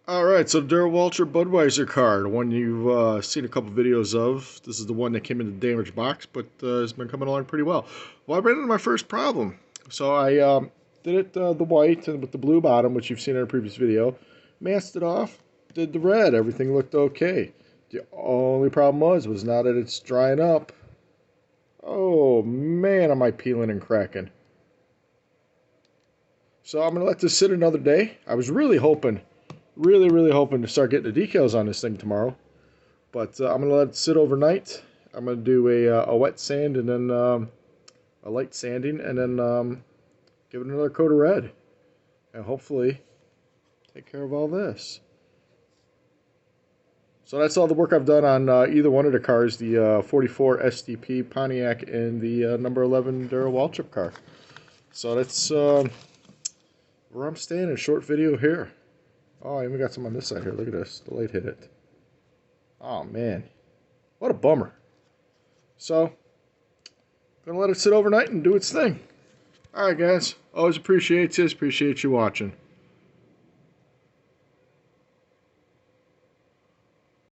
Alright, so Darrell Waltrip Budweiser car, the one you've seen a couple videos of. This is the one that came in the damaged box, but it's been coming along pretty well. Well, I ran into my first problem. So I did it the white and with the blue bottom, which you've seen in a previous video. Masked it off, did the red. Everything looked okay. The only problem was now that it's drying up. Oh man, am I peeling and cracking. So I'm going to let this sit another day. I was really hoping really hoping to start getting the decals on this thing tomorrow, but I'm gonna let it sit overnight. I'm gonna do a wet sand and then a light sanding, and then give it another coat of red, and hopefully take care of all this. So that's all the work I've done on either one of the cars, the 44 SDP Pontiac and the number 11 Darrell Waltrip car. So that's where I'm standing. Short video here. Oh, I even got some on this side here. Look at this. The light hit it. Oh, man. What a bummer. So, gonna let it sit overnight and do its thing. Alright, guys. Always appreciate you. Appreciate you watching.